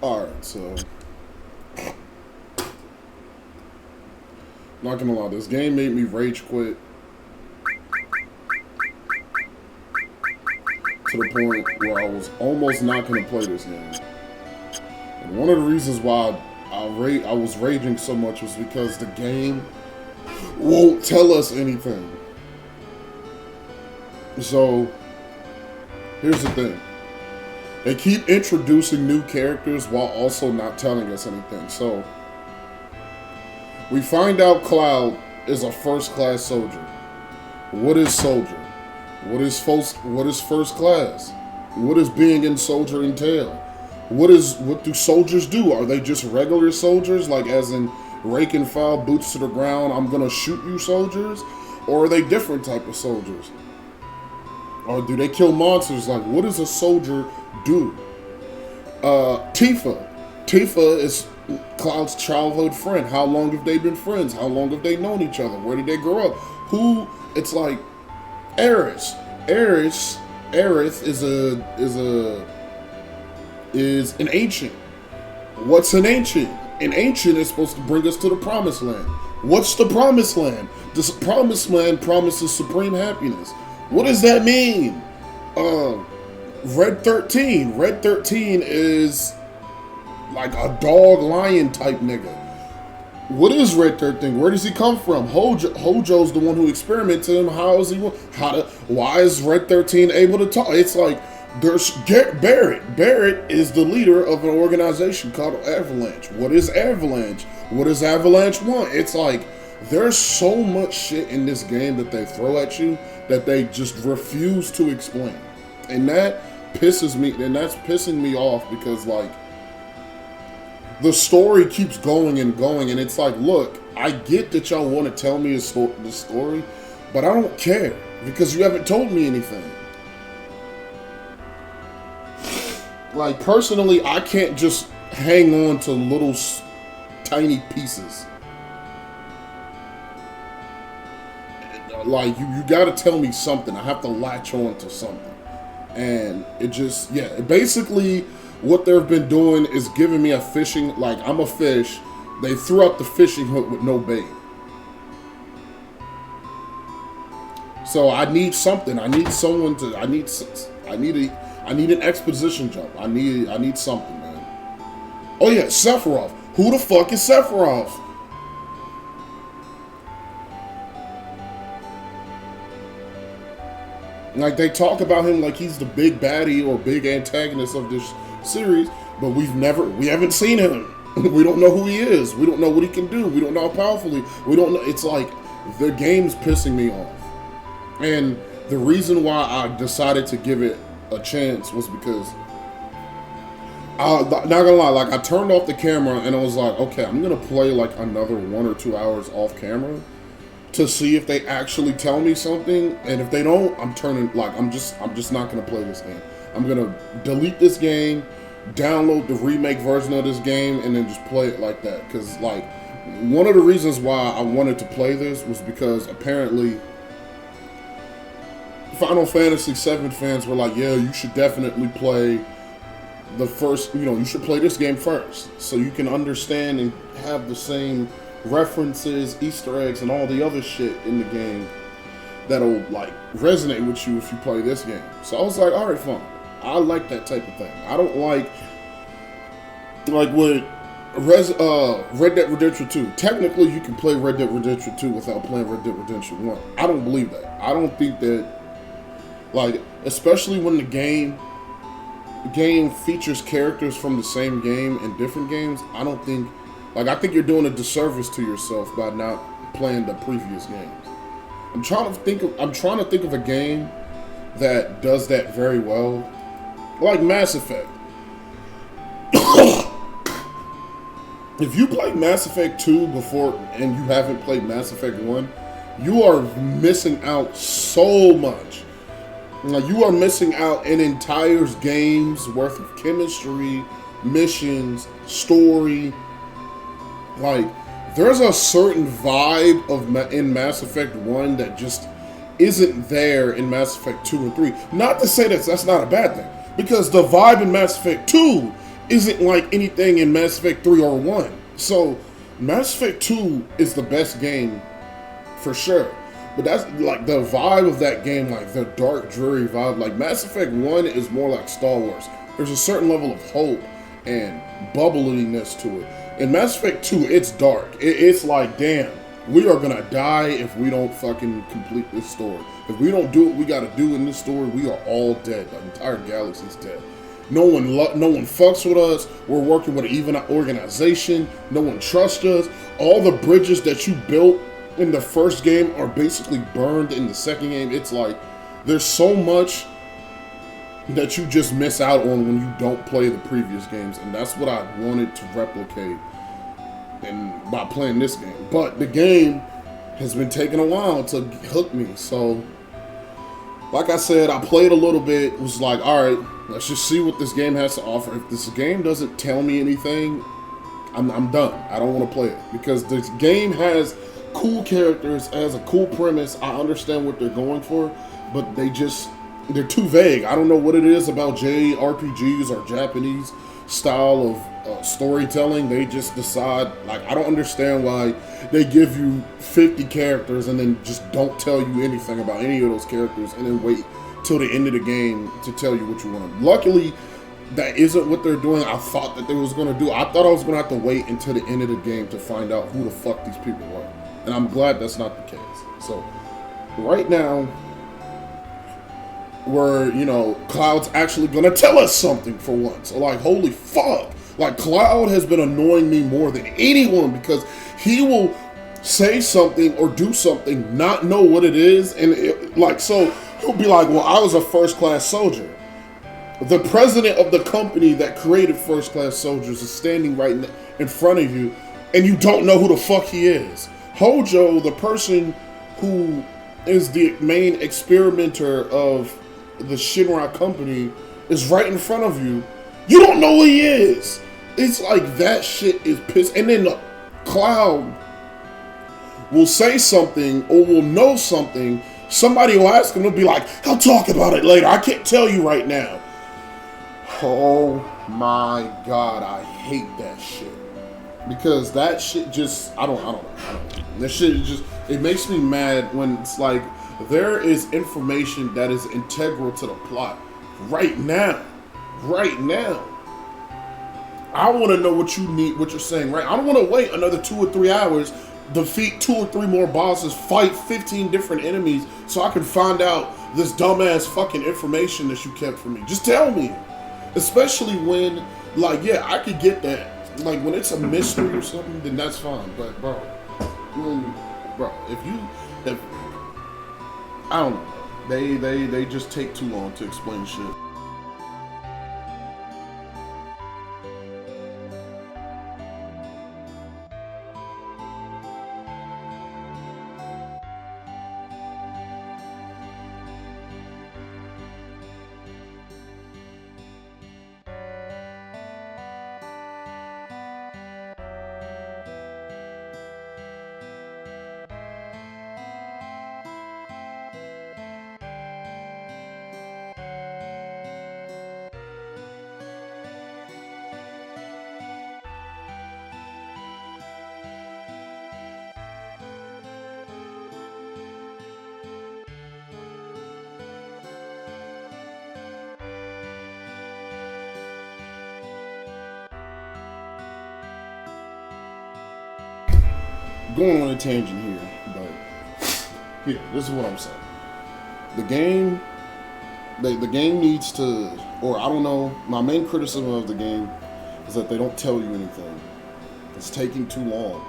Alright, so not gonna lie, this game made me rage quit to the point where I was almost not gonna play this game. And one of the reasons why I was raging so much was because the game won't tell us anything. So here's the thing. They keep introducing new characters while also not telling us anything. So we find out Cloud is a first-class soldier. What is soldier? What is first class? What does being in soldier entail? What do soldiers do? Are they just regular soldiers, like as in rake and file, boots to the ground, I'm gonna shoot you soldiers? Or are they different type of soldiers? Or do they kill monsters? Like, what does a soldier do? Tifa. Tifa is Cloud's childhood friend. How long have they been friends? How long have they known each other? Where did they grow up? It's like Aerith. Aerith is an ancient. What's an ancient? An ancient is supposed to bring us to the promised land. What's the promised land? The promised land promises supreme happiness. What does that mean? Red 13. Red 13 is like a dog lion type nigga. What is Red 13? Where does he come from? Hojo's the one who experimented him. Why is Red 13 able to talk? It's like there's Barrett. Barrett is the leader of an organization called Avalanche. What is Avalanche? What does Avalanche want? It's like there's so much shit in this game that they throw at you that they just refuse to explain. And that pisses me, and that's pissing me off because like the story keeps going and going, and it's like, look, I get that y'all want to tell me the story, but I don't care because you haven't told me anything. Like, personally, I can't just hang on to little tiny pieces. Like, you gotta tell me something. I have to latch on to something. And it just, basically what they've been doing is giving me a fishing, like I'm a fish. They threw out the fishing hook with no bait. So I need something. I need someone to, I need an exposition jump. I need something, man. Oh yeah, Sephiroth. Who the fuck is Sephiroth? Like, they talk about him like he's the big baddie or big antagonist of this series, but we haven't seen him. We don't know who he is. We don't know what he can do. We don't know how powerful we don't know. It's like the game's pissing me off. And the reason why I decided to give it a chance was because not gonna lie, like I turned off the camera and I was like, okay, I'm gonna play like another 1 or 2 hours off camera to see if they actually tell me something, and if they don't, I'm just not gonna play this game. I'm gonna delete this game, download the remake version of this game, and then just play it like that. Cause like, one of the reasons why I wanted to play this was because apparently Final Fantasy VII fans were like, yeah, you should definitely play the first, you should play this game first so you can understand and have the same references, Easter eggs, and all the other shit in the game that'll like resonate with you if you play this game. So I was like, all right, fine. I like that type of thing. I don't like with Red Dead Redemption 2. Technically, you can play Red Dead Redemption 2 without playing Red Dead Redemption 1. I don't believe that. I don't think that, like, especially when the game features characters from the same game in different games, I think you're doing a disservice to yourself by not playing the previous games. I'm trying to think of a game that does that very well, like Mass Effect. If you played Mass Effect 2 before and you haven't played Mass Effect 1, you are missing out so much. Like, you are missing out an entire game's worth of chemistry, missions, story. Like, there's a certain vibe in Mass Effect 1 that just isn't there in Mass Effect 2 and 3. Not to say that that's not a bad thing, because the vibe in Mass Effect 2 isn't like anything in Mass Effect 3 or 1. So Mass Effect 2 is the best game for sure. But that's like the vibe of that game, like the dark, dreary vibe. Like Mass Effect 1 is more like Star Wars. There's a certain level of hope and bubbliness to it. In Mass Effect 2, it's dark. It's like, damn, we are gonna die if we don't fucking complete this story. If we don't do what we gotta do in this story, we are all dead. The entire galaxy's dead. No one fucks with us. We're working with an even organization. No one trusts us. All the bridges that you built in the first game are basically burned in the second game. It's like there's so much that you just miss out on when you don't play the previous games, and that's what I wanted to replicate and by playing this game. But the game has been taking a while to hook me. So like I said, I played a little bit, was like, all right, let's just see what this game has to offer. If this game doesn't tell me anything, I'm done. I don't want to play it, because this game has cool characters, has a cool premise. I understand what they're going for, but they're too vague. I don't know what it is about JRPGs or Japanese style of storytelling. They just decide, like, I don't understand why they give you 50 characters and then just don't tell you anything about any of those characters and then wait till the end of the game to tell you what you want. Luckily, that isn't what they're doing. I thought that they was going to do. I thought I was going to have to wait until the end of the game to find out who the fuck these people are. And I'm glad that's not the case. So, right now, Cloud's actually going to tell us something for once. So, like, holy fuck. Like, Cloud has been annoying me more than anyone, because he will say something or do something, not know what it is, and so he'll be like, well, I was a first-class soldier. The president of the company that created first-class soldiers is standing right in front of you, and you don't know who the fuck he is. Hojo, the person who is the main experimenter of the Shinra company, is right in front of you. You don't know who he is. It's like that shit is pissed. And then Cloud will say something or will know something. Somebody will ask him, he'll be like, I'll talk about it later. I can't tell you right now. Oh my God, I hate that shit. Because that shit just, I don't know. That shit just, it makes me mad when it's like, there is information that is integral to the plot right now. Right now. I want to know what you need, what you're saying, right? I don't want to wait another 2 or 3 hours, defeat 2 or 3 more bosses, fight 15 different enemies, so I can find out this dumbass fucking information that you kept from me. Just tell me. Especially when, like, yeah, I could get that. Like, when it's a mystery or something, then that's fine. But, bro, if I don't know. They just take too long to explain shit. Going on a tangent here, but here, this is what I'm saying. The game needs to, or I don't know, my main criticism of the game is that they don't tell you anything. It's taking too long.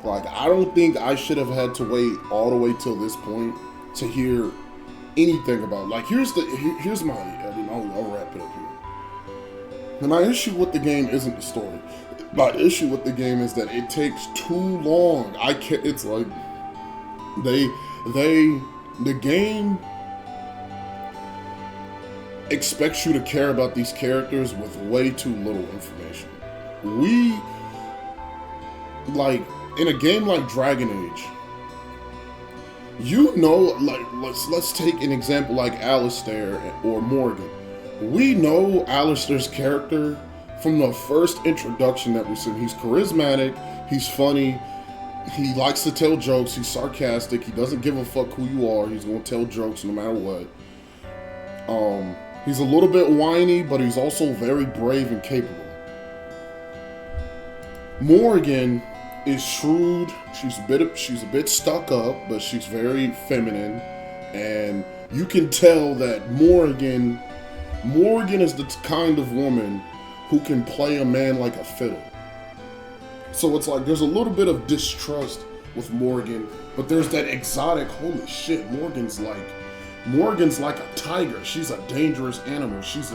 Like, I don't think I should have had to wait all the way till this point to hear anything about it. Like, here's my, I'll wrap it up here. And my issue with the game isn't the story. My issue with the game is that it takes too long. It's like the game expects you to care about these characters with way too little information. Like, in a game like Dragon Age, like, let's take an example like Alistair or Morgan. We know Alistair's character from the first introduction that we see. He's charismatic, he's funny, he likes to tell jokes, he's sarcastic, he doesn't give a fuck who you are, he's gonna tell jokes no matter what. He's a little bit whiny, but he's also very brave and capable. Morgan is shrewd. She's a bit stuck up, but she's very feminine, and you can tell that Morgan is the kind of woman who can play a man like a fiddle. So it's like there's a little bit of distrust with Morgan, but there's that exotic, holy shit, Morgan's like a tiger. She's a dangerous animal. She's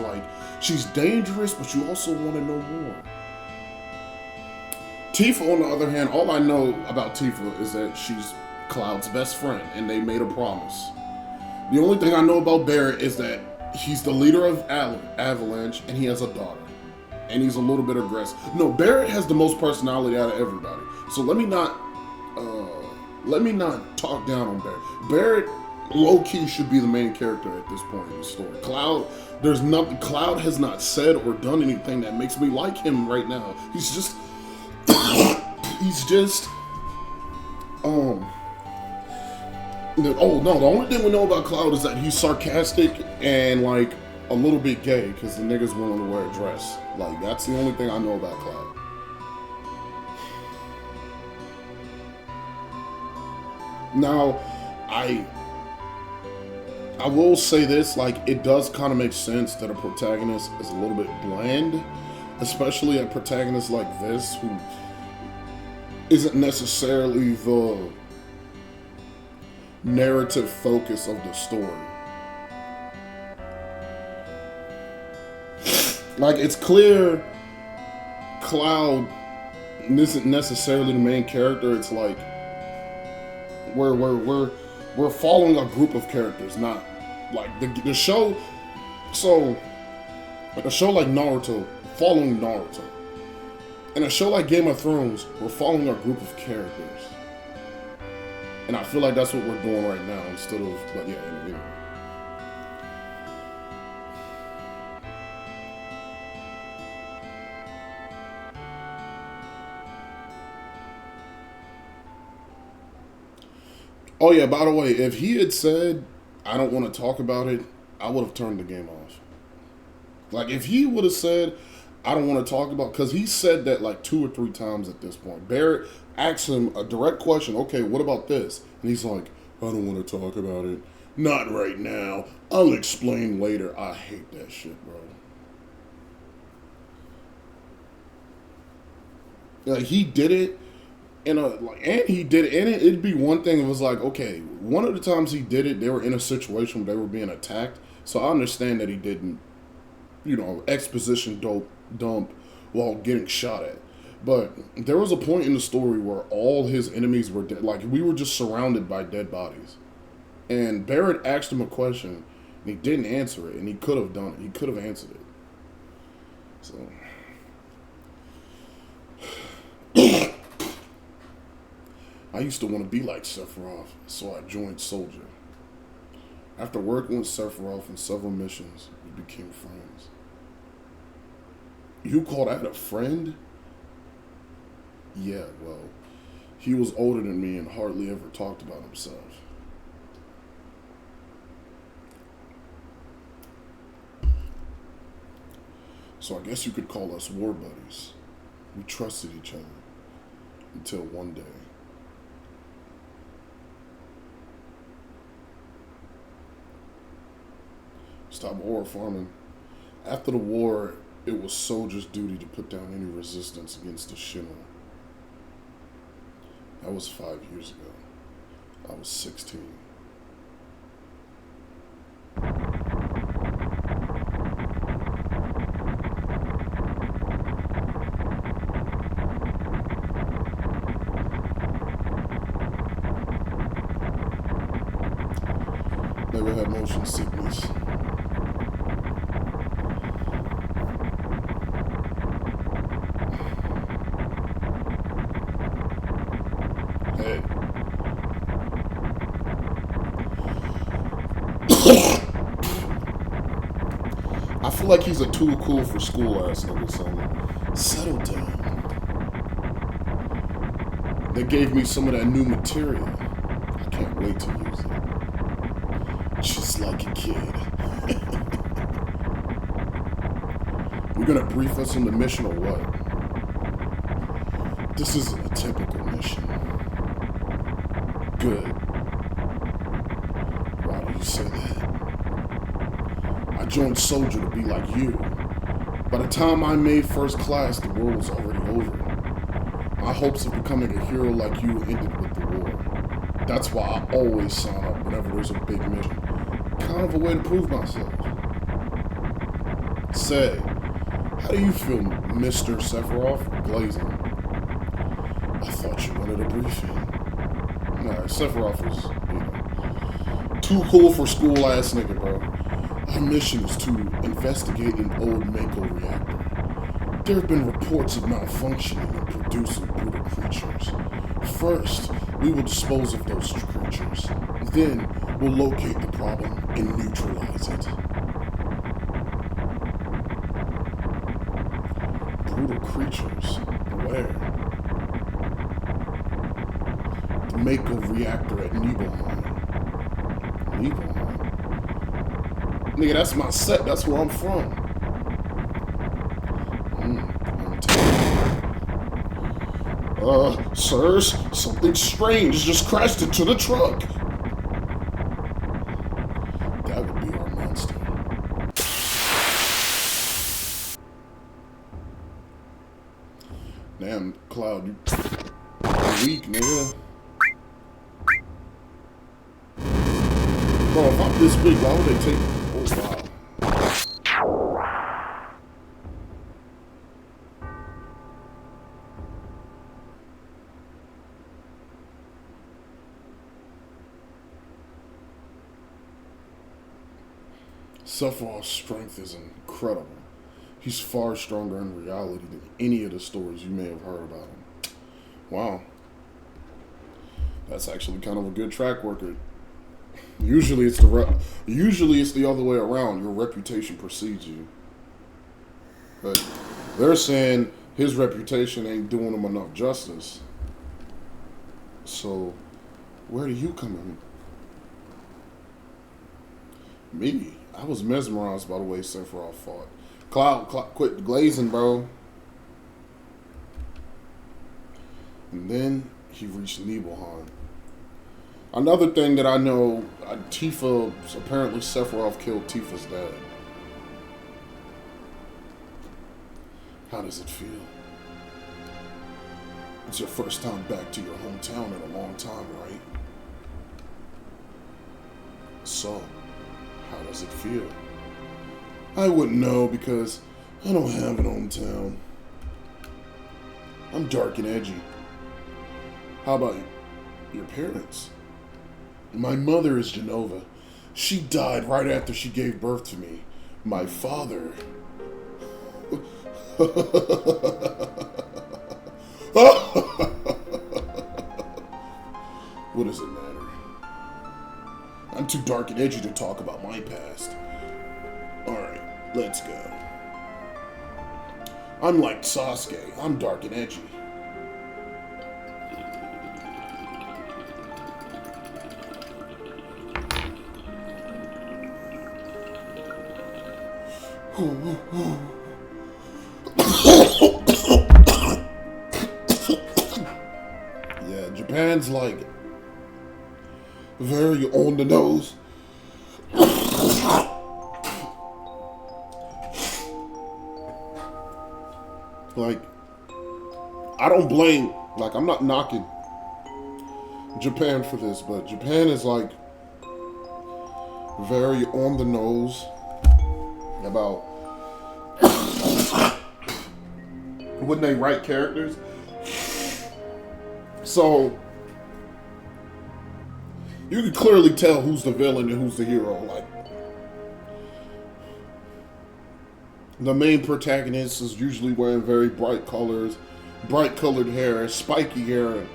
dangerous, but you also want to know more. Tifa, on the other hand, all I know about Tifa is that she's Cloud's best friend, and they made a promise. The only thing I know about Barret is that he's the leader of Avalanche, and he has a daughter. And he's a little bit aggressive. No, Barret has the most personality out of everybody. So let me not talk down on Barret. Barret, low-key, should be the main character at this point in the story. Cloud has not said or done anything that makes me like him right now. He's just the only thing we know about Cloud is that he's sarcastic and like a little bit gay because the nigga's willing to wear a dress. Like, that's the only thing I know about Cloud. Now, I will say this, like, it does kind of make sense that a protagonist is a little bit bland, especially a protagonist like this who isn't necessarily the narrative focus of the story. Like, it's clear Cloud isn't necessarily the main character. It's like we're following a group of characters, not like the show. So a show like Naruto, following Naruto. In a show like Game of Thrones, we're following a group of characters. And I feel like that's what we're doing right now instead of, but yeah, anyway. Oh yeah, by the way, if he had said, I don't want to talk about it, I would have turned the game off. Like, if he would have said, I don't want to talk about, because he said that like 2 or 3 times at this point. Barret asked him a direct question, okay, what about this? And he's like, I don't want to talk about it. Not right now. I'll explain later. I hate that shit, bro. Like, he did it, and it'd be one thing if it was like, okay, one of the times he did it, they were in a situation where they were being attacked. So I understand that he didn't, exposition dump while getting shot at. But there was a point in the story where all his enemies were dead. Like, we were just surrounded by dead bodies. And Barret asked him a question, and he didn't answer it, and he could have done it. He could have answered it. So I used to want to be like Sephiroth, so I joined Soldier. After working with Sephiroth in several missions, we became friends. You call that a friend? Yeah, well, he was older than me and hardly ever talked about himself. So I guess you could call us war buddies. We trusted each other until one day. Stop war farming. After the war, it was soldiers' duty to put down any resistance against the Shinra. That was 5 years ago. I was 16. Never had motion sickness. Hey. I feel like he's a too cool for school ass nigga, son. Settle down. They gave me some of that new material. I can't wait to use it. Just like a kid. You're gonna brief us on the mission or what? This isn't a typical mission. Good. Why do you say that? I joined Soldier to be like you. By the time I made first class, the war was already over. My hopes of becoming a hero like you ended with the war. That's why I always sign up whenever there's a big mission. Kind of a way to prove myself. Say, how do you feel, Mr. Sephiroth? Glazing. I thought you wanted a briefing. Nah, Sephiroth is, too cool for school ass nigga, bro. Our mission is to investigate an old Mako reactor. There have been reports of malfunctioning and producing brutal creatures. First, we will dispose of those creatures. Then, we'll locate the problem and neutralize it. Brutal creatures? Where? The Mako reactor at Nibelheim. Nibelheim? Nigga, that's my set. That's where I'm from. Sirs, something strange just crashed into the truck. That would be our monster. Damn, Cloud, you weak, nigga. Bro, if I'm this big, why would they take... Oh, wow. Sephiroth's strength is incredible. He's far stronger in reality than any of the stories you may have heard about him. Wow. That's actually kind of a good track record. Usually it's the other way around. Your reputation precedes you. But they're saying his reputation ain't doing him enough justice. So, where do you come in? Me? I was mesmerized by the way Sephiroth fought. Cloud, quit glazing, bro. And then he reached Nibelheim. Another thing that I know, Tifa, apparently Sephiroth killed Tifa's dad. How does it feel? It's your first time back to your hometown in a long time, right? So, how does it feel? I wouldn't know because I don't have an hometown. I'm dark and edgy. How about your parents? My mother is Jenova. She died right after she gave birth to me. My father... What does it matter? I'm too dark and edgy to talk about my past. Alright, let's go. I'm like Sasuke. I'm dark and edgy. Yeah, Japan's like very on the nose. Like, I don't blame, like, I'm not knocking Japan for this, but Japan is like very on the nose about when they write characters. So you can clearly tell who's the villain and who's the hero. Like, the main protagonist is usually wearing very bright colors, bright colored hair, spiky hair,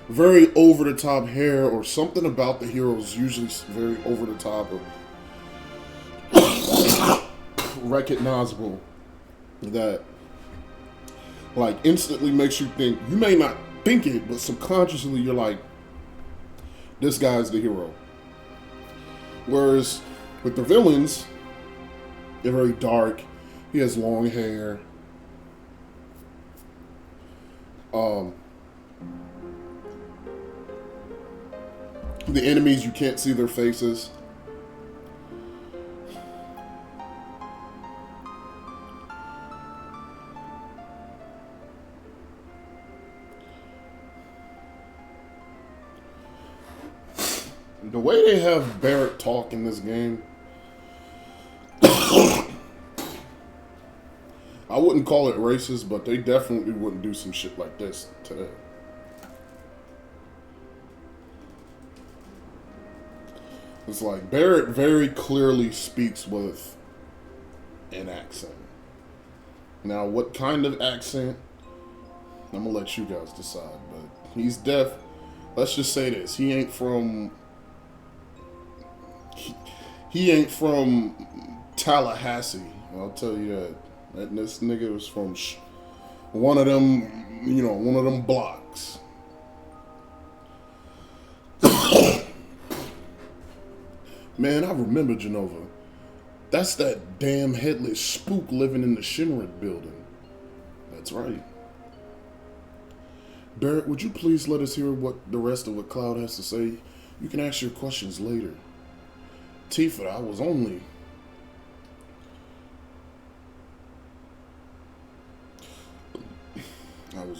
very over the top hair, or something about the hero is usually very over the top. recognizable that like instantly makes you think. You may not think it, but subconsciously you're like, this guy's the hero. Whereas with the villains, they're very dark. He has long hair. The enemies, you can't see their faces. The way they have Barrett talk in this game, I wouldn't call it racist, but they definitely wouldn't do some shit like this today. It's like Barrett very clearly speaks with an accent. Now, what kind of accent? I'm gonna let you guys decide. But he's deaf. Let's just say this: he ain't from. He ain't from Tallahassee. I'll tell you that. This nigga was from one of them, one of them blocks. Man, I remember Genova. That's that damn headless spook living in the Shinrik building. That's right. Barrett, would you please let us hear what the rest of what Cloud has to say? You can ask your questions later. Tifa, I was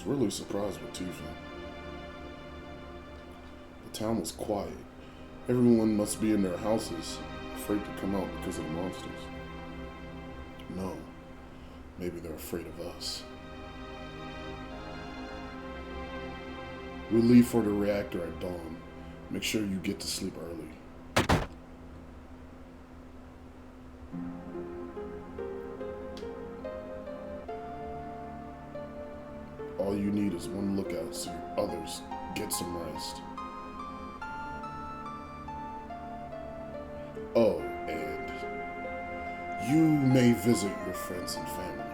really surprised with Tifa. The town was quiet. Everyone must be in their houses, afraid to come out because of the monsters. No, maybe they're afraid of us. We'll leave for the reactor at dawn. Make sure you get to sleep early. All you need is one lookout so others get some rest. Oh, and you may visit your friends and family.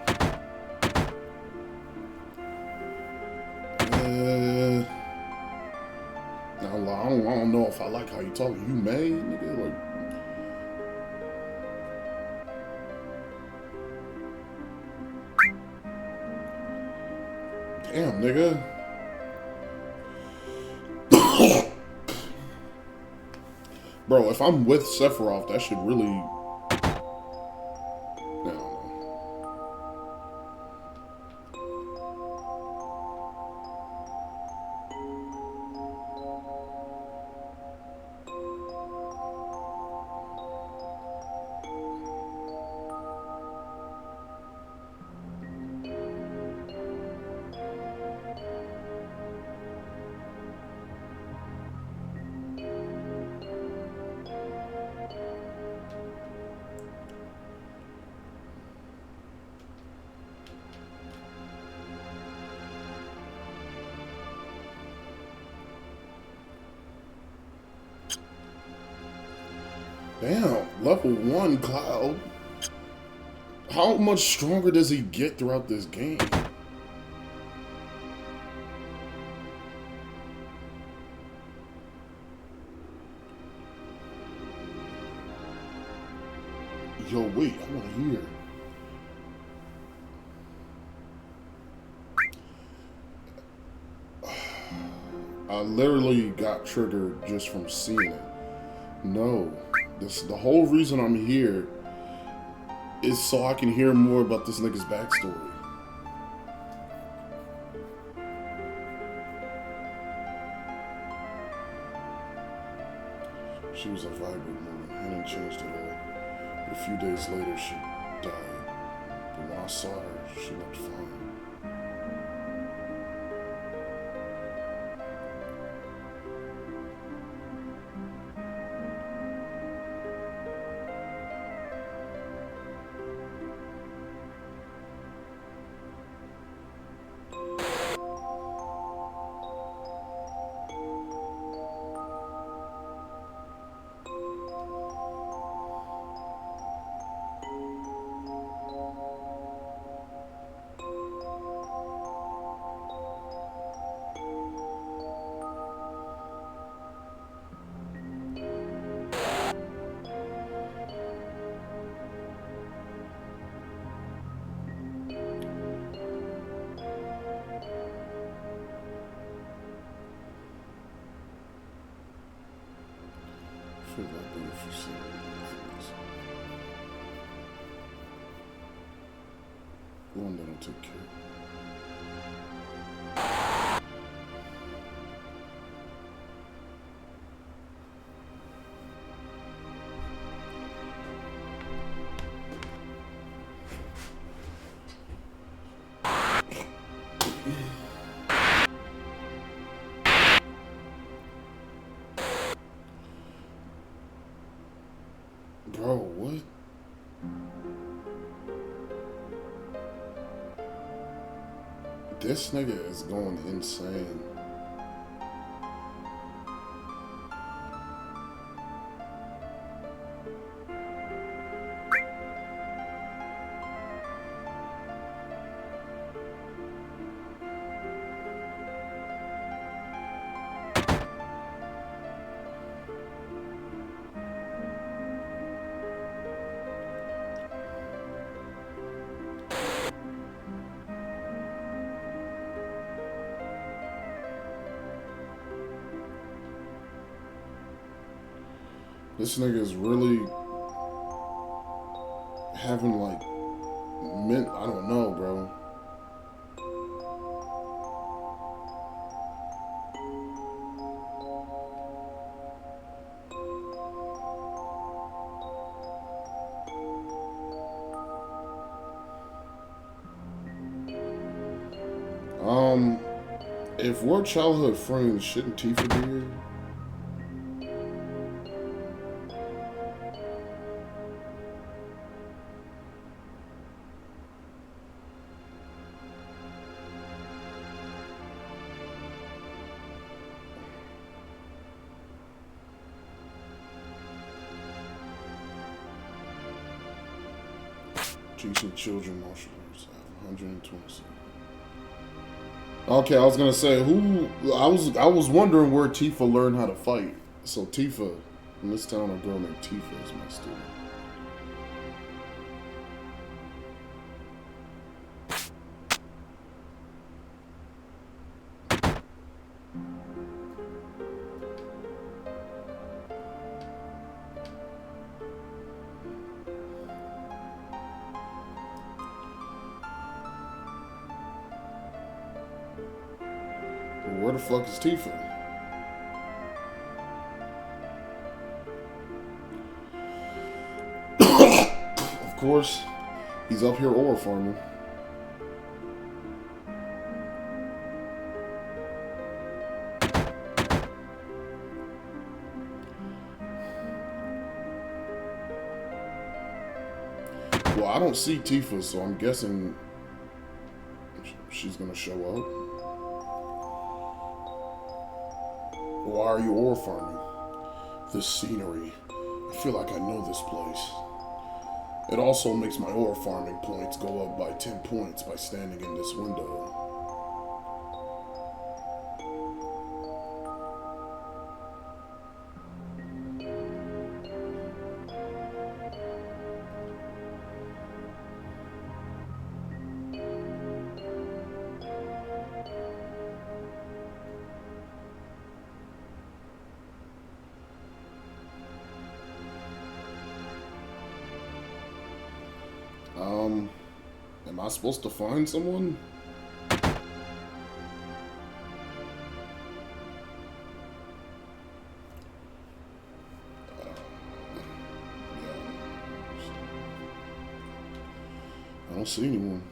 I don't know if I like how you talk. You may, nigga, like. Damn, nigga. Bro, if I'm with Sephiroth, that should really... No. Damn, level 1 Cloud. How much stronger does he get throughout this game? Yo, wait, I want to hear. I literally got triggered just from seeing it. No. The whole reason I'm here is so I can hear more about this nigga's backstory. She was a vibrant woman, hadn't changed at all. But a few days later, she died. But when I saw her, she looked fine. One that'll take care. Bro, what? This nigga is going insane. This nigga is really having like I don't know, bro. If we're childhood friends, shouldn't Tifa be here? Teaching children martial arts at 127. Okay, I was gonna say I was wondering where Tifa learned how to fight. So Tifa, in this town, a girl named Tifa is my student. Where the fuck is Tifa? Of course, he's up here ore farming. Well, I don't see Tifa, so I'm guessing she's gonna show up. Why are you ore farming? This scenery. I feel like I know this place. It also makes my ore farming points go up by 10 points by standing in this window. Am I supposed to find someone? I don't see anyone.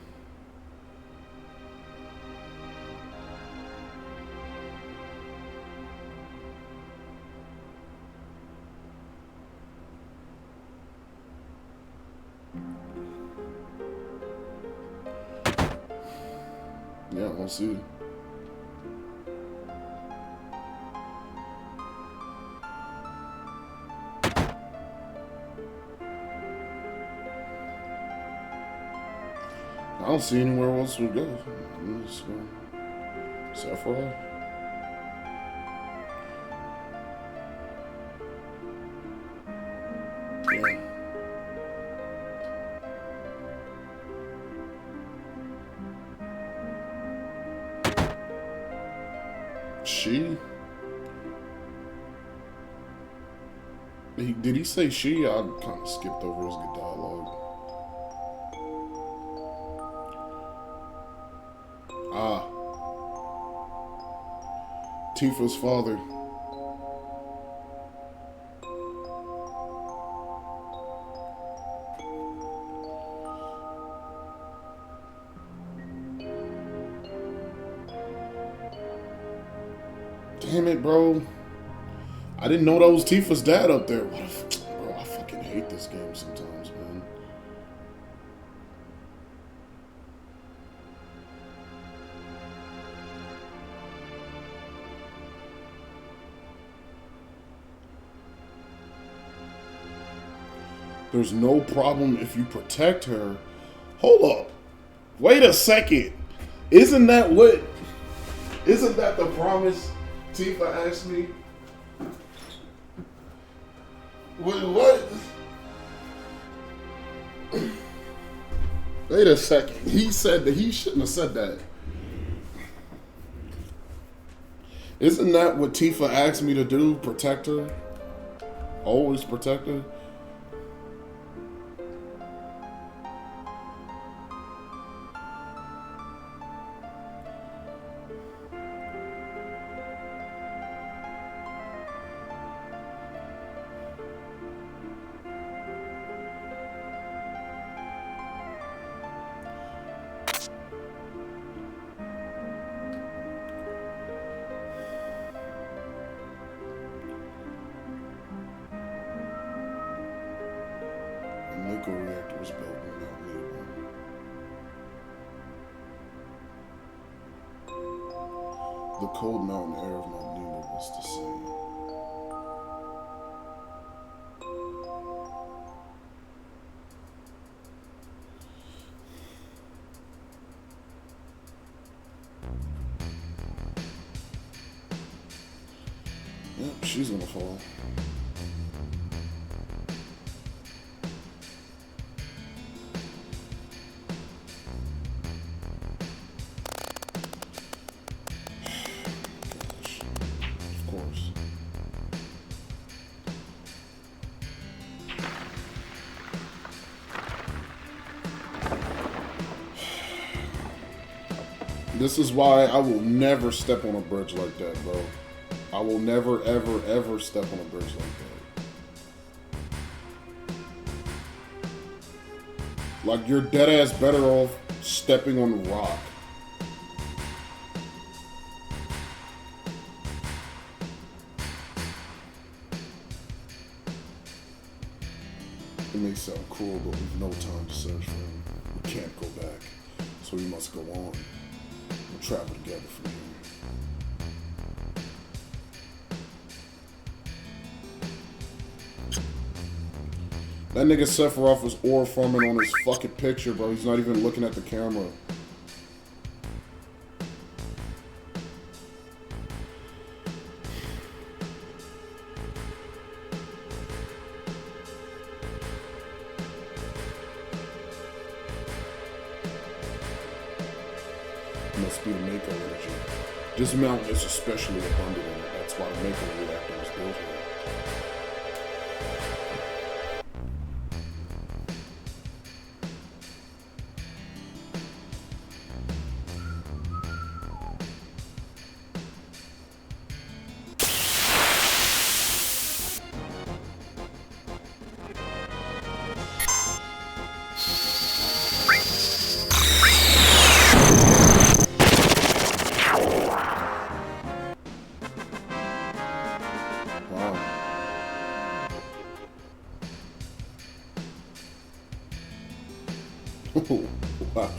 Yeah, I don't see it. I don't see anywhere else to go. I'm just going Sephiroth. Yeah. Did he say she? I kind of skipped over his good dialogue. Ah, Tifa's father. Damn it, bro. I didn't know that was Tifa's dad up there. What bro, I fucking hate this game sometimes, man. There's no problem if you protect her. Hold up. Wait a second. Isn't that the promise Tifa asked me? What? Wait a second. He said that he shouldn't have said that. Isn't that what Tifa asked me to do? Protect her? Always protect her? Nuclear reactor was built in Mount Nebo. The cold mountain air of Mount Nebo was the same. Yep, she's gonna fall. This is why I will never step on a bridge like that, bro. I will never, ever, ever step on a bridge like that. Like, you're dead ass better off stepping on the rock. It may sound cruel, but we've no time to search for him. We can't go back, so we must go on. We'll travel together from here. That nigga Sephiroth was ore farming on his fucking picture, bro. He's not even looking at the camera. Must be a Mako energy. This mountain is especially abundant in it. That's why the Mako reactor was built here. Wow.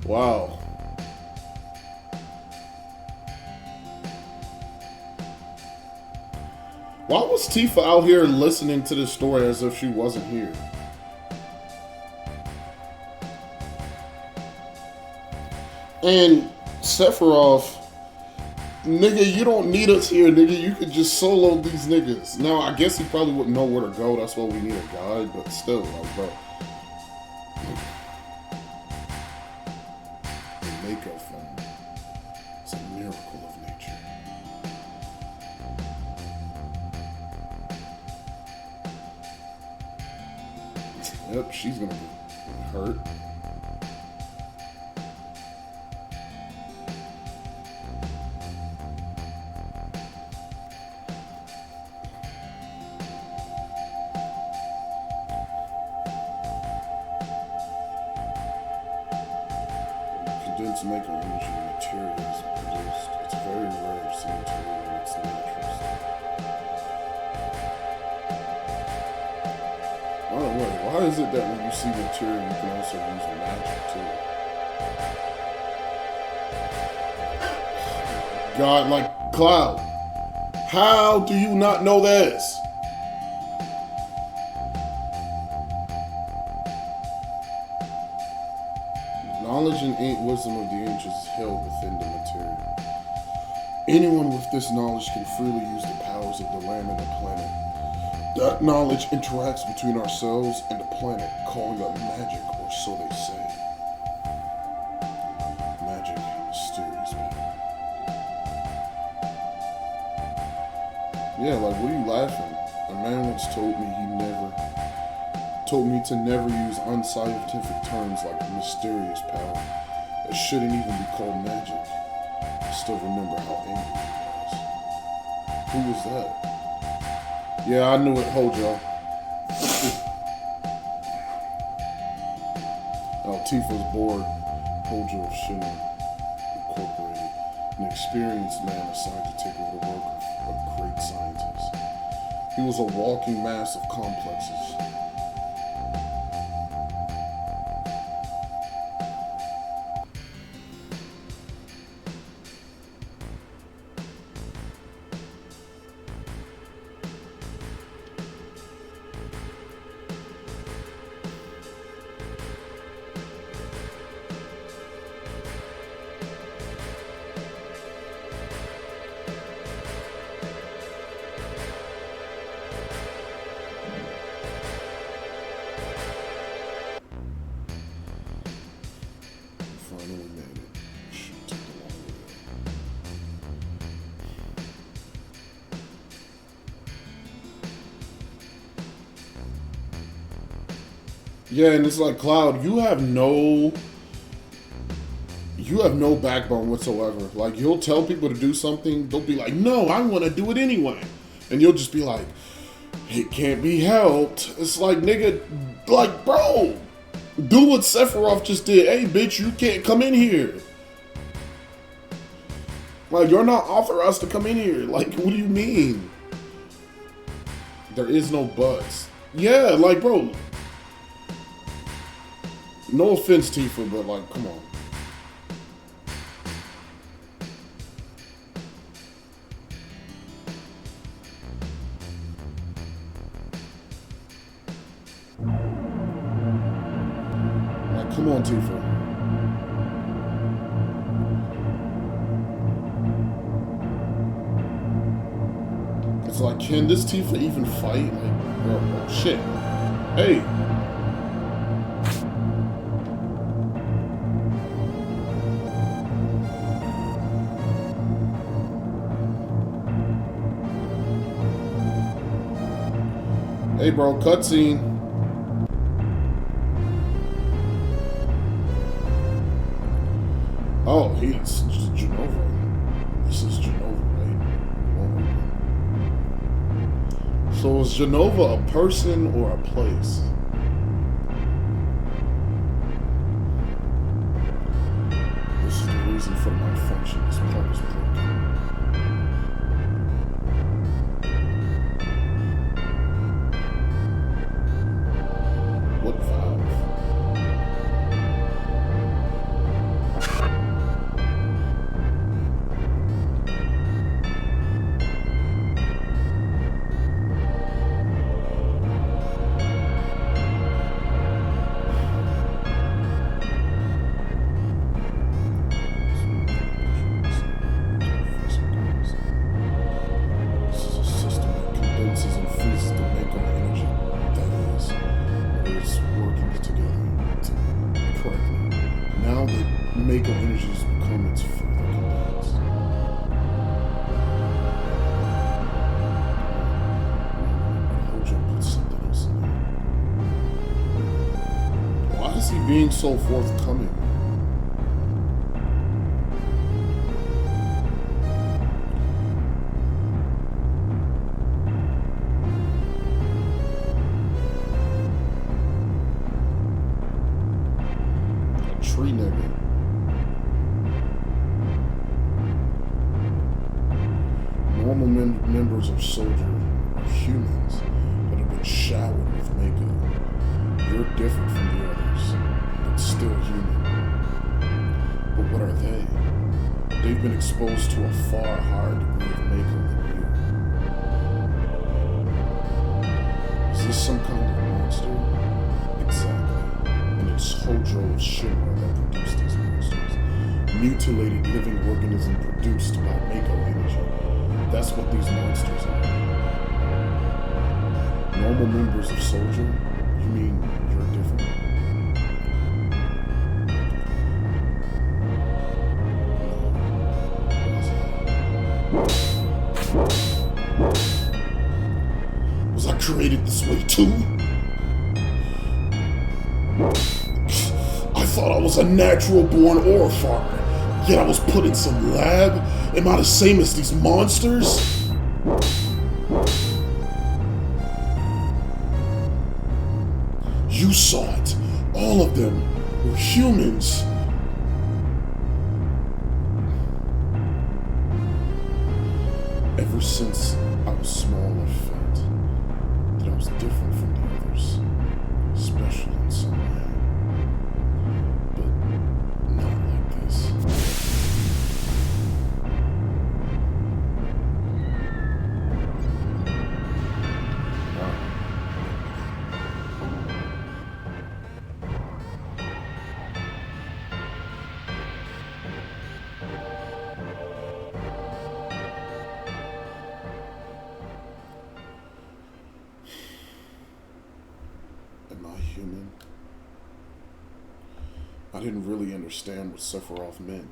Wow. Why was Tifa out here listening to this story as if she wasn't here? And Sephiroth, nigga, you don't need us here, nigga. You could just solo these niggas. Now, I guess he probably wouldn't know where to go. That's why we need a guide, but still, like, bro. Mako film. It's a miracle of nature. Yep, she's gonna be hurt. Condensed maker energy material is produced. It's very rare to see material in its natural state. By the way, why is it that when you see material, you can also use magic too? God, like Cloud, how do you not know this? Knowledge and wisdom of the ancients is held within the material. Anyone with this knowledge can freely use the powers of the land and the planet. That knowledge interacts between ourselves and the planet, calling up magic, or so they say. Magic, mysterious power. Yeah, like, what are you laughing? A man once told me to never use unscientific terms like mysterious power. It shouldn't even be called magic. I still remember how angry he was. Who was that? Yeah, I knew it. Hojo. Tifa's bored. Hojo of Shinra Incorporated. An experienced man assigned to take over the work of a great scientist. He was a walking mass of complexes. Finally made it. Shoot, took the long way. Yeah, and it's like, Cloud, you have no backbone whatsoever. Like, you'll tell people to do something, they'll be like, no, I want to do it anyway. And you'll just be like, it can't be helped. It's like, nigga, like, bro, do what Sephiroth just did. Hey, bitch, you can't come in here. Like, you're not authorized to come in here. Like, what do you mean? There is no buts. Yeah, like, bro. No offense, Tifa, but, like, come on. Like, come on, Tifa. It's like, can this Tifa even fight? Like, oh, shit. Hey. Hey, bro, cutscene. Oh, it's Jenova. This is Jenova, right? So is Jenova a person or a place? This is the reason for my function. This part is broken. What valve? Mako energies become its further condensed. Hojo put something else in there. being so forthcoming. A tree nigga. Normal members of Soldier are humans that have been showered with makeup. You're different from the others, but still human. But what are they? They've been exposed to a far higher degree of makeup than you. Is this some kind of monster? Exactly. And it's Hojo of Shinra that produced these monsters. Mutilated living organism produced by Mako energy. That's what these monsters are. Normal members of Soldier? You mean you're different? Was I created this way too? I thought I was a natural born ore farmer, yet I was put in some lab? Am I the same as these monsters? You saw it. All of them were humans. Ever since I was small, I felt that I was different from the others, special in some way, but not like this. Am I human? I didn't really understand what Sephiroth meant.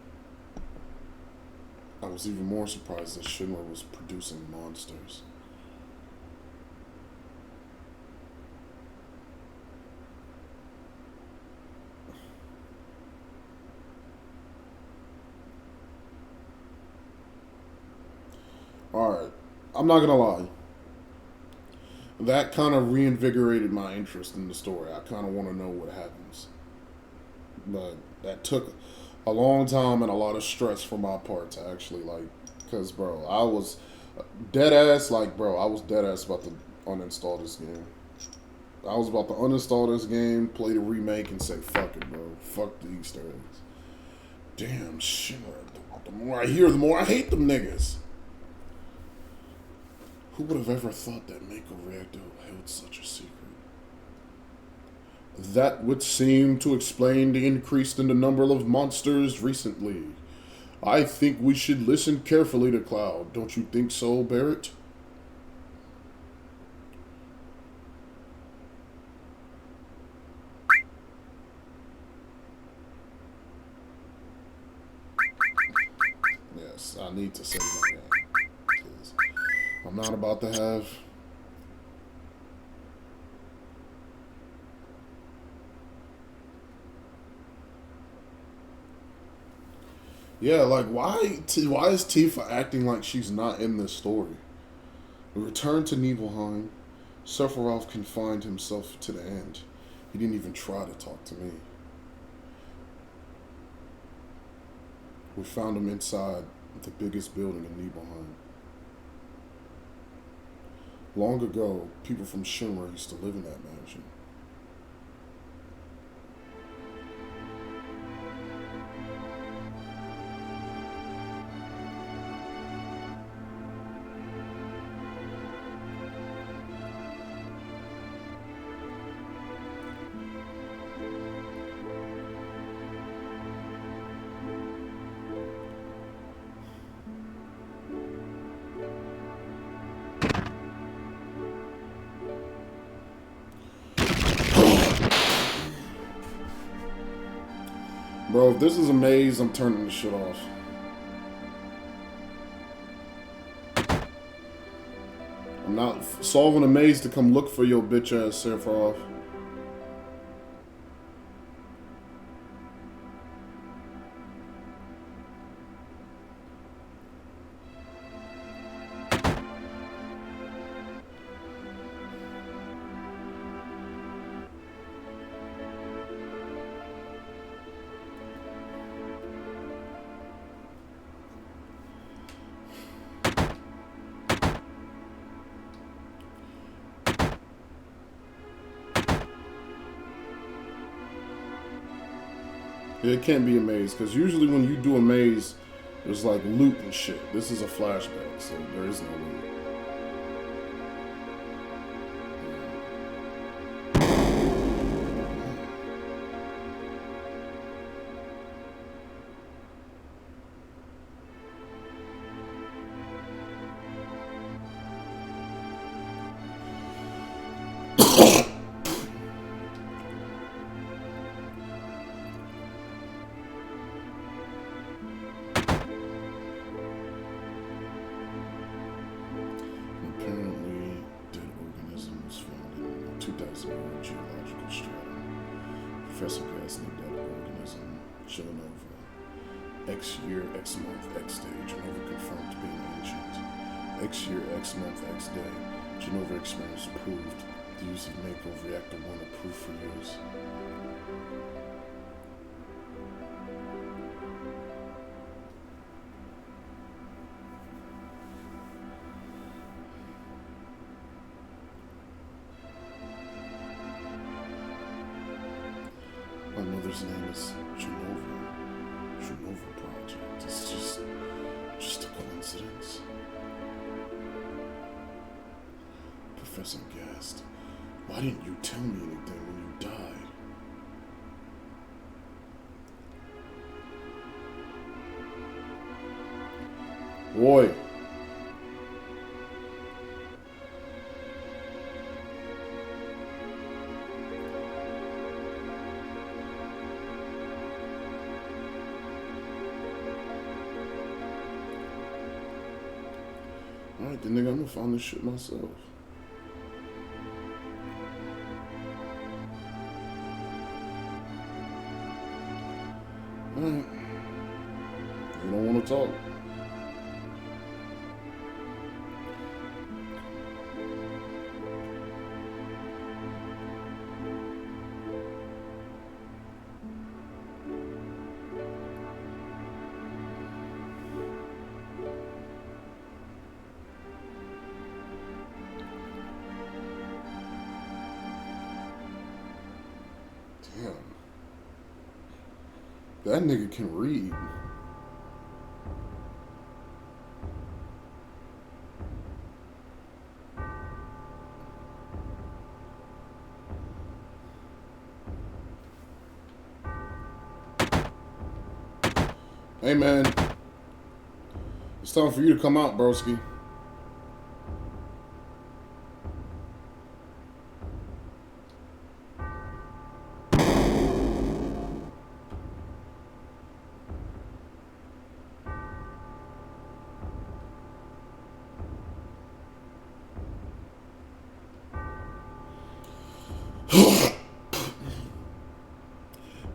I was even more surprised that Shinra was producing monsters. Alright, I'm not gonna lie. That kind of reinvigorated my interest in the story. I kind of want to know what happens. But that took a long time and a lot of stress for my part to actually, like, because, bro, I was dead ass, like, bro, I was dead ass about to uninstall this game. I was about to uninstall this game, play the remake, and say, fuck it, bro. Fuck the Easter eggs. Damn, Shinra. The more I hear, the more I hate them niggas. Who would have ever thought that Mako Reactor held such a secret? That would seem to explain the increase in the number of monsters recently. I think we should listen carefully to Cloud. Don't you think so, Barrett? Yes, I need to say my name. I'm not about to have... Yeah, like, why is Tifa acting like she's not in this story? We return to Nibelheim. Sephiroth confined himself to the end. He didn't even try to talk to me. We found him inside the biggest building in Nibelheim. Long ago, people from Shinra used to live in that mansion. Bro, if this is a maze, I'm turning this shit off. I'm not solving a maze to come look for your bitch ass Sephiroth. It can't be a maze, because usually when you do a maze, there's like loot and shit. This is a flashback, so there is no loot. Apparently, dead organism was found in a 2000-year geological stratum. Professor Gasly, dead organism, Genova. X year, X month, X day. Genova confirmed to being ancient. X year, X month, X day. Genova experiments proved the use of Mako Reactor 1 approved for use. My mother's name is Genova. Genova Project. It's just a coincidence. Professor Gast, why didn't you tell me anything when you died? Boy. Alright, then nigga, I'm gonna find this shit myself. Alright. You don't wanna talk. Damn. That nigga can read. Hey man, it's time for you to come out, broski.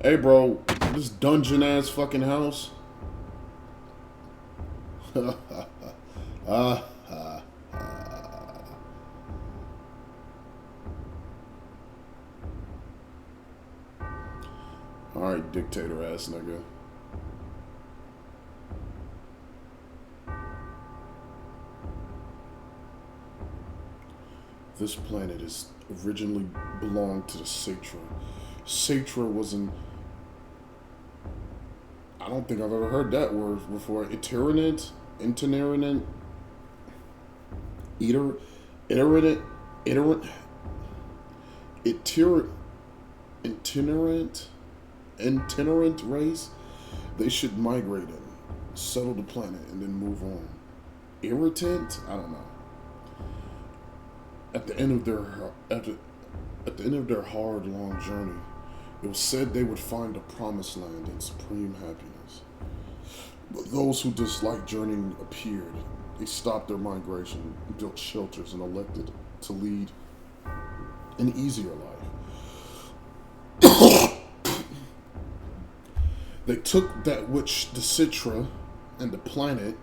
Hey bro, this dungeon ass fucking house. Alright, dictator ass nigga. This planet is originally belonged to the Satra. Satra was an... I don't think I've ever heard that word before. Itinerant? Itinerant? Itinerant? Itinerant race? They should migrate and settle the planet and then move on. Irritant? I don't know. At the end of their hard, long journey, it was said they would find a promised land and supreme happiness. But those who disliked journeying appeared. They stopped their migration, built shelters, and elected to lead an easier life. They took that which the Citra and the planet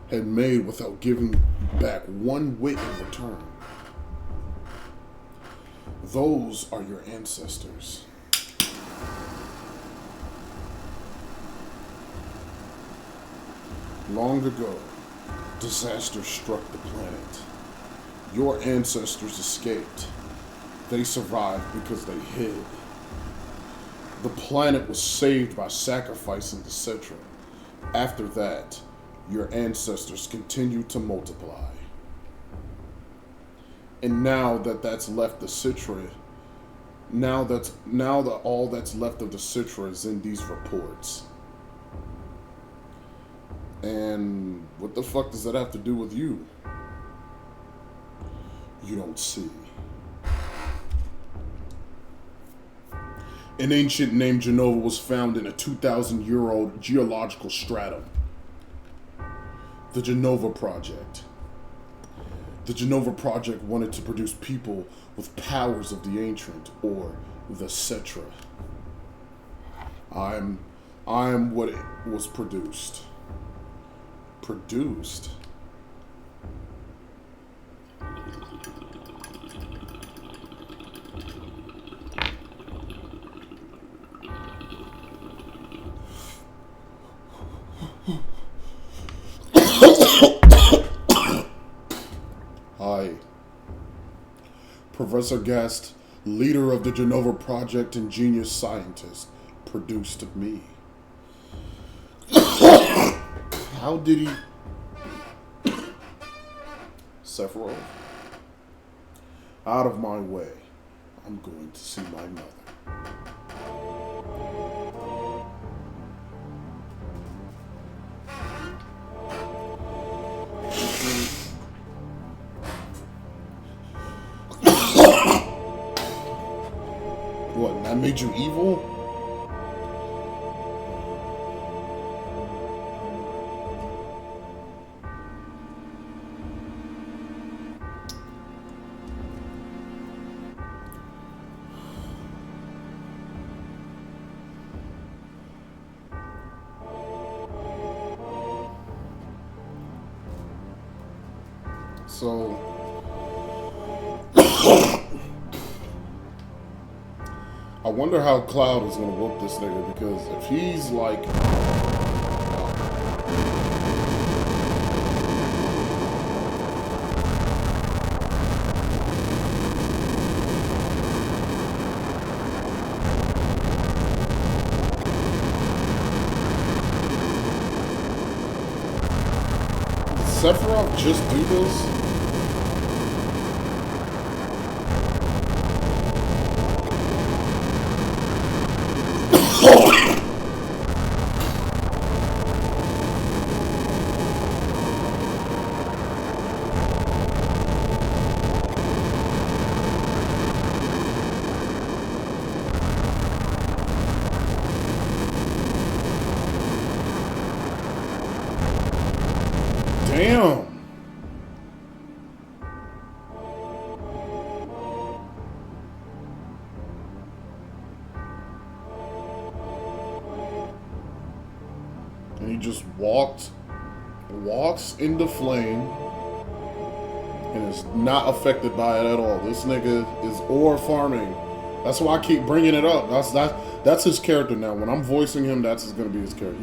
had made without giving back one whit in return. Those are your ancestors. Long ago, disaster struck the planet. Your ancestors escaped. They survived because they hid. The planet was saved by sacrificing the Citra. After that, your ancestors continued to multiply. And now that that's left the Citra, now that all that's left of the Citra is in these reports. And what the fuck does that have to do with you? You don't see. An ancient named Jenova was found in a 2,000-year-old geological stratum. The Jenova Project. The Jenova Project wanted to produce people with powers of the ancient, or the Cetra. I'm what it was produced. Produced? Hi. Professor Gast, leader of the Jenova Project and genius scientist, produced me. How did he... Sephiroth? Out of my way. I'm going to see my mother. What, that made you evil? So, I wonder how Cloud is gonna whoop this nigga, because if he's like, did Sephiroth just do this? Damn. And he just walks into flame and is not affected by it at all. This nigga is ore farming. That's why I keep bringing it up. That's his character now. When I'm voicing him, that's gonna be his character.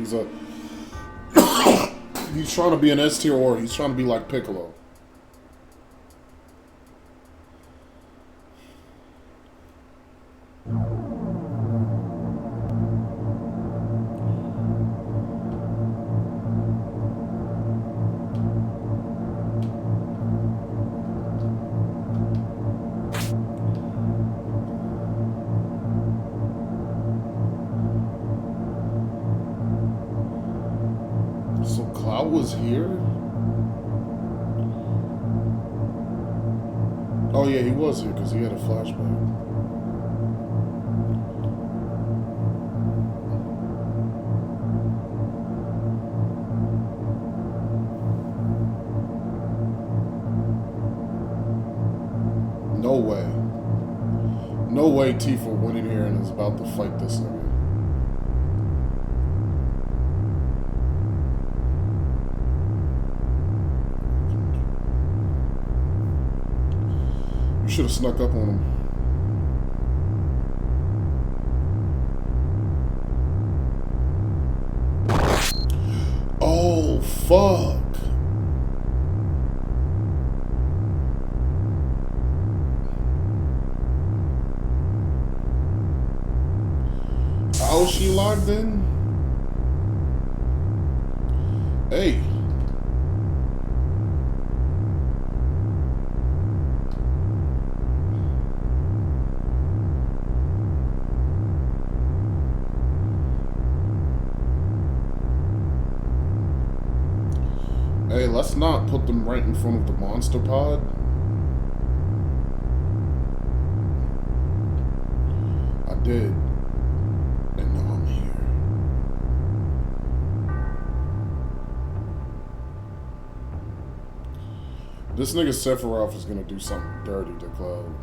He's trying to be an S tier ore. He's trying to be like Piccolo. So Cloud was here? Oh yeah, he was here because he had a flashback. No way. No way Tifa went in here and is about to fight this nigga. You should have snuck up on him. Oh, fuck. have then? Hey. Hey, let's not put them right in front of the monster pod. I did. And now I'm here. This nigga Sephiroth is gonna do something dirty to Cloud.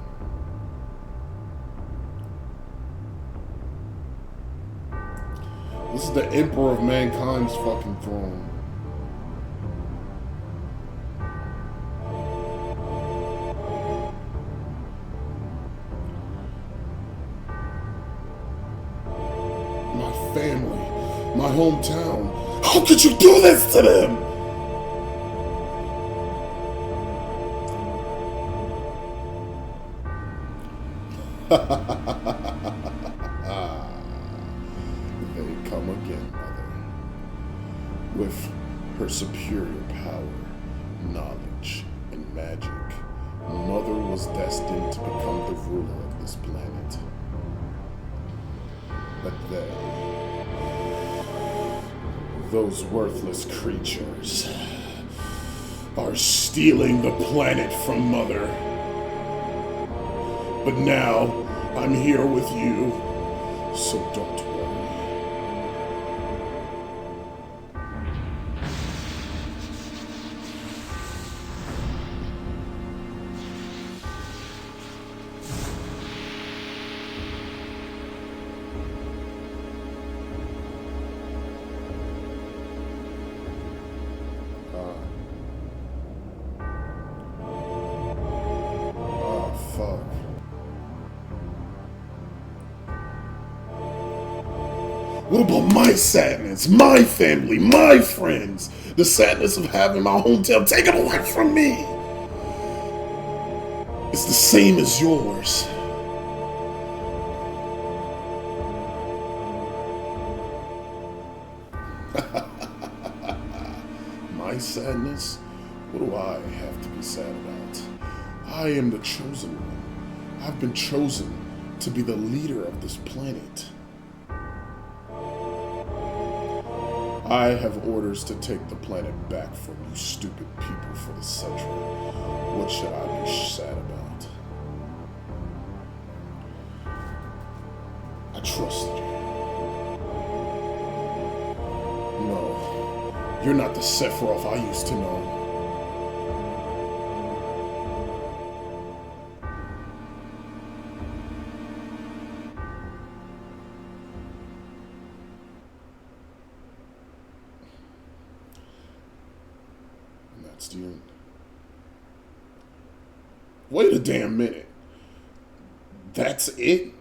This is the Emperor of Mankind's fucking throne. My family, my hometown. How could you do this to them? They come again, Mother. With her superior power, knowledge, and magic, Mother was destined to become the ruler of this planet. But they, those worthless creatures, are stealing the planet from Mother. But now, I'm here with you, so don't worry. Fuck. What about my sadness, my family, my friends? The sadness of having my hometown taken away from me. It's the same as yours. My sadness? What do I have to be sad about? I am the chosen one. I've been chosen to be the leader of this planet. I have orders to take the planet back from you stupid people for the century. What should I be sad about? I trusted you. No, you're not the Sephiroth I used to know. That's the end. Wait a damn minute. That's it?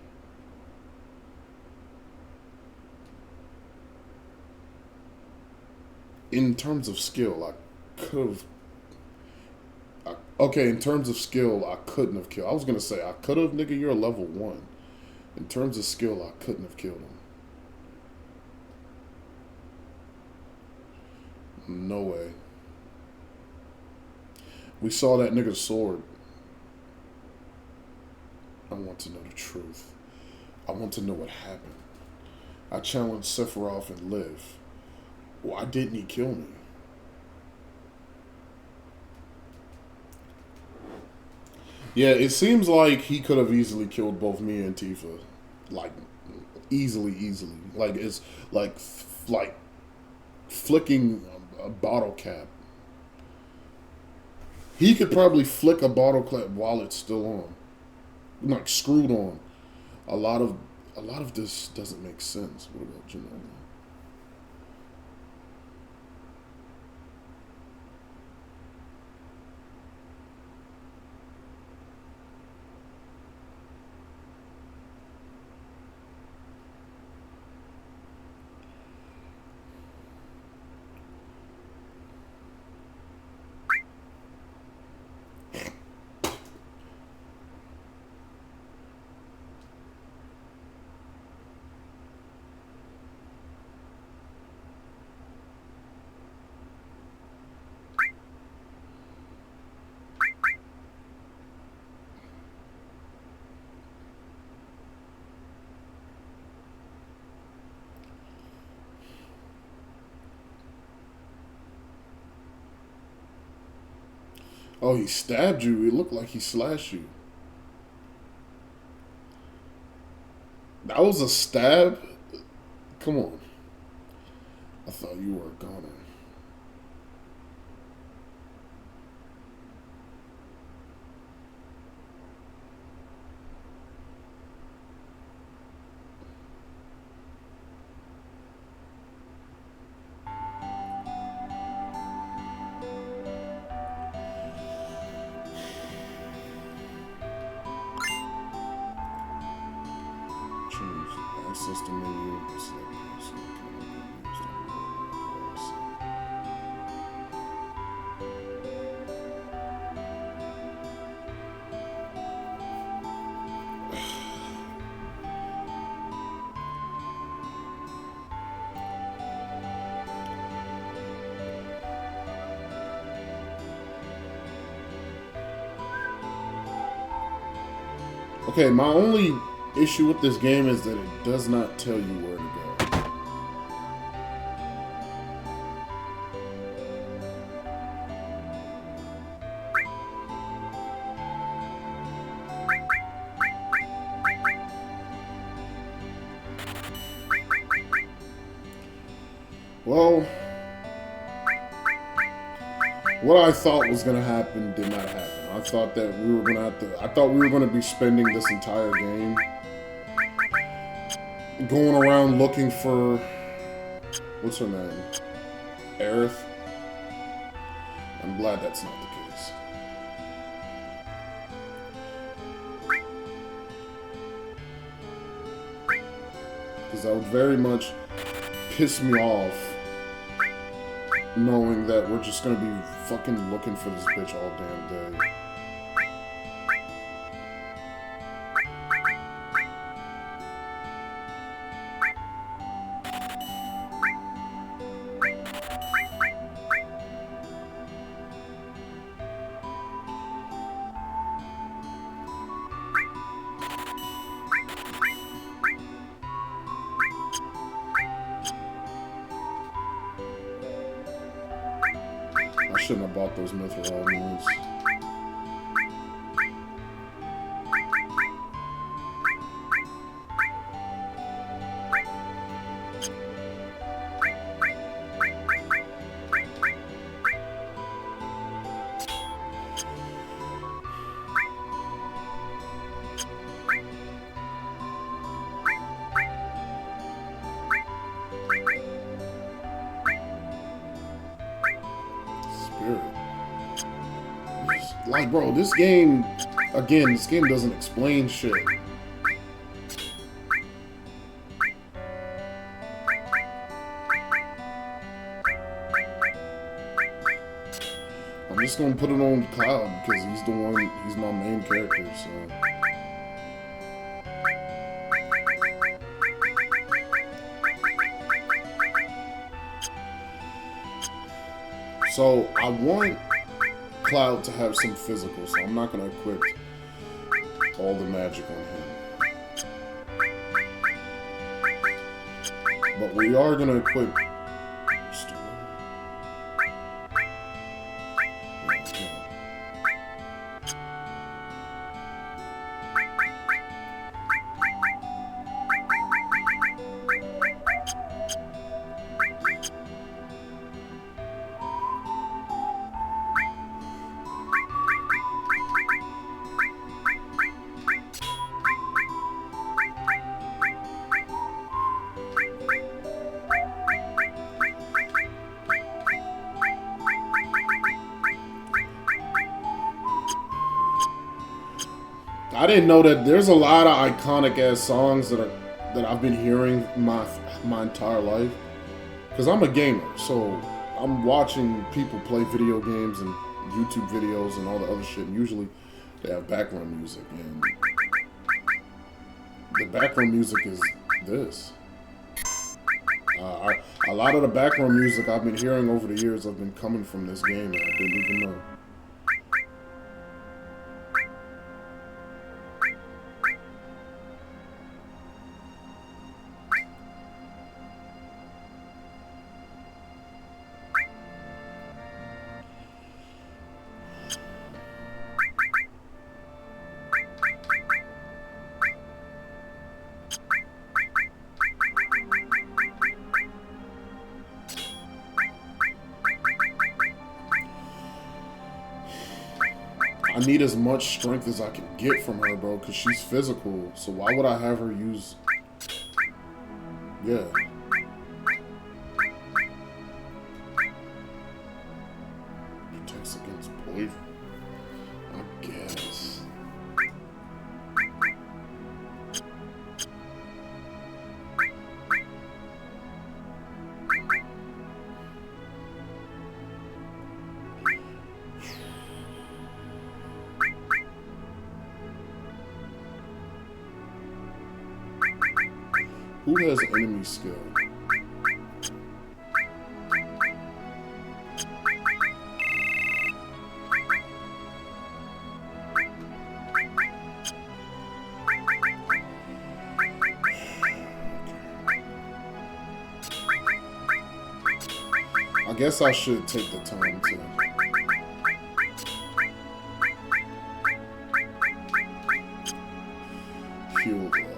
In terms of skill, I could have. Okay, in terms of skill, I couldn't have killed. I was gonna say I could have, nigga. You're a level 1. In terms of skill, I couldn't have killed him. No way. We saw that nigga's sword. I want to know the truth. I want to know what happened. I challenged Sephiroth and live. Why didn't he kill me? Yeah, it seems like he could have easily killed both me and Tifa. Like, easily. Like, it's like flicking a bottle cap. He could probably flick a bottle cap while it's still on. Like, screwed on. A lot of this doesn't make sense. What about you know? Oh, he stabbed you. It looked like he slashed you. That was a stab? Come on. I thought you were a goner. Change access to menu. Okay, my only issue with this game is that it does not tell you where to go. Well, what I thought was gonna happen did not happen. I thought that we were gonna have to. I thought we were gonna be spending this entire game going around looking for what's her name, Aerith. I'm glad that's not the case. Because that would very much piss me off knowing that we're just gonna be fucking looking for this bitch all damn day. I shouldn't have bought those Mithril moves. Like, bro, this game, again, this game doesn't explain shit. I'm just gonna put it on Cloud because he's the one, he's my main character, so. So, I want Cloud to have some physical, so I'm not going to equip all the magic on him. But we are going to equip... I didn't know that there's a lot of iconic ass songs that I've been hearing my entire life. Because I'm a gamer, so I'm watching people play video games and YouTube videos and all the other shit. And usually they have background music, and the background music is this. A lot of the background music I've been hearing over the years have been coming from this game, and I didn't even know. I need as much strength as I can get from her, bro, because she's physical. So why would I have her use... Yeah. Protects against poison. I guess. Who has enemy skill? I guess I should take the time to heal, get her.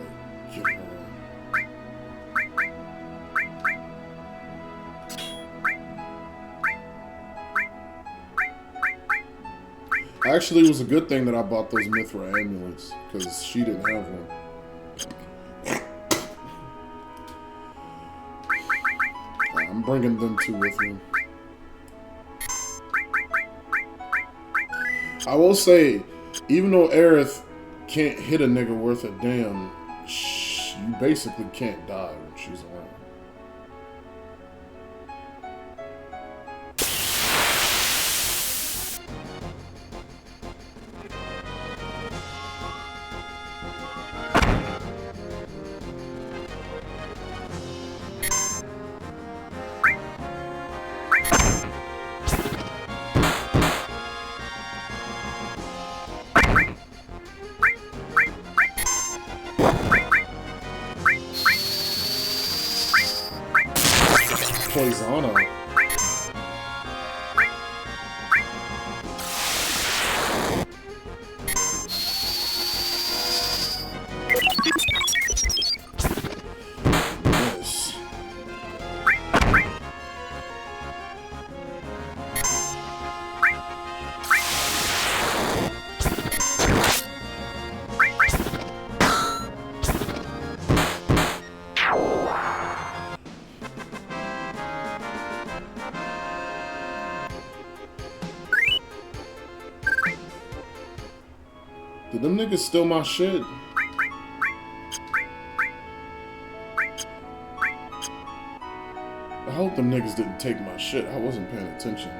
Actually, it was a good thing that I bought those Mithra amulets, because she didn't have one. I'm bringing them two with me. I will say, even though Aerith can't hit a nigga worth a damn, you basically can't die when she's around. Poisano. Yes. Did them niggas steal my shit? I hope them niggas didn't take my shit. I wasn't paying attention.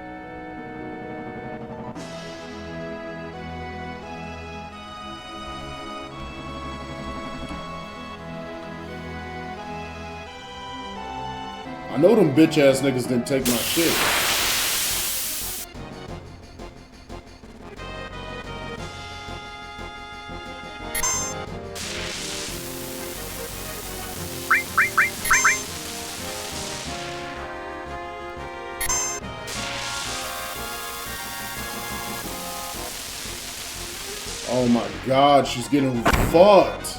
I know them bitch ass niggas didn't take my shit. Oh my god, she's getting fucked.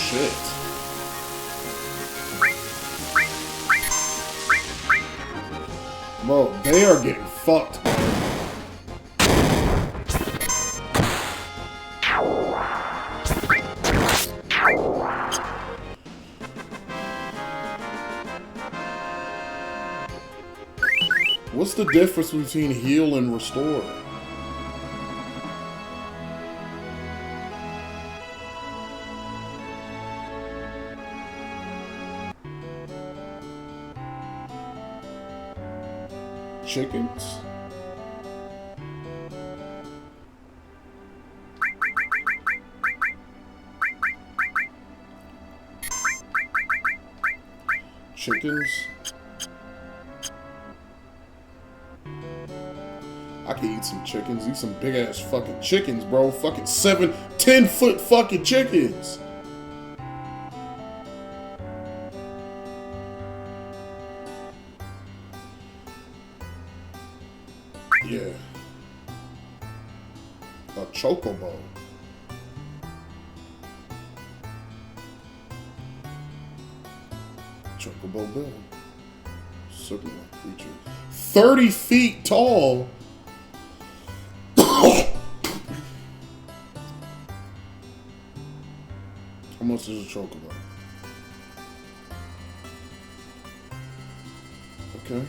Shit. Bro, they are getting fucked. What's the difference between heal and restore? Chickens? Chickens. I could eat some chickens. Eat some big ass fucking chickens, bro. Fucking 7, 10-foot fucking chickens. Yeah. A chocobo. Chocobo Bill. Certainly creature. 30 feet tall. How much is a chocobo? Okay.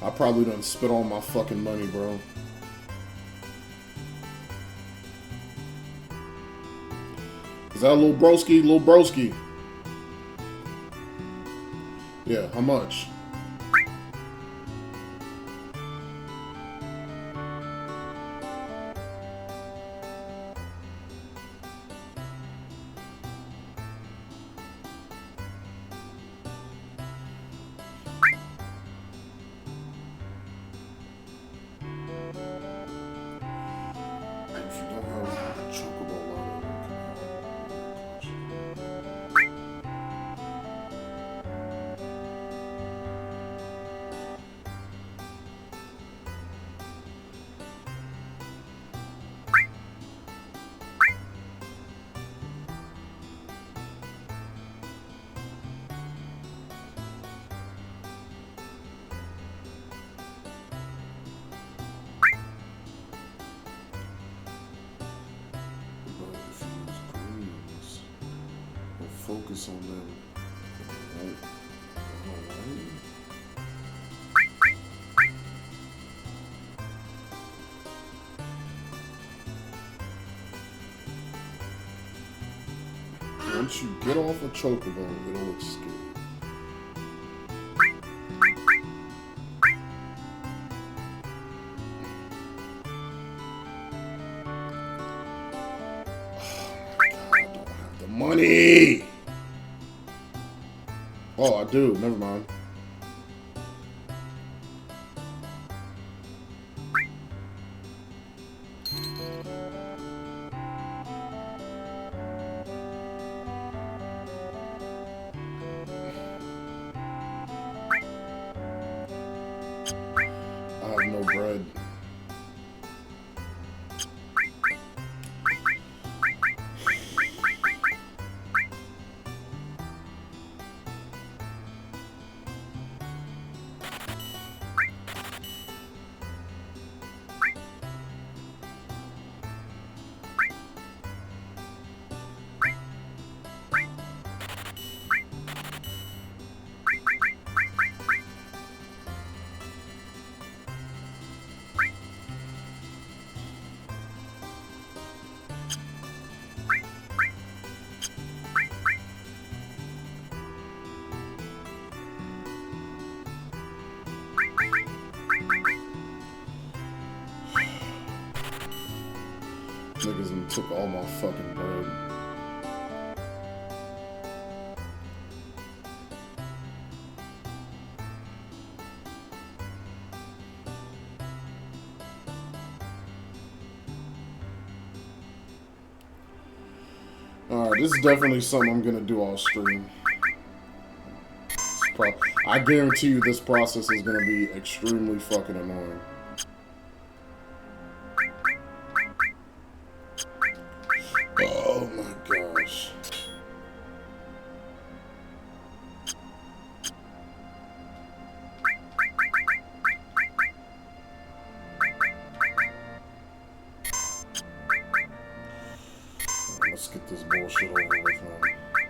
I probably done spit all my fucking money, bro. Is that a little broski? Little broski. Yeah, how much? If you don't have a chocobo line, but if you use greens, we'll focus on them. Right? Alright. Once you get off a chocobo, it'll look scary. Money! Oh, I do. Never mind. I have no bread. Niggas and took all my fucking bread. Alright, this is definitely something I'm gonna do off stream. I guarantee you this process is gonna be extremely fucking annoying. Oh my gosh. Let's get this bullshit over with, man.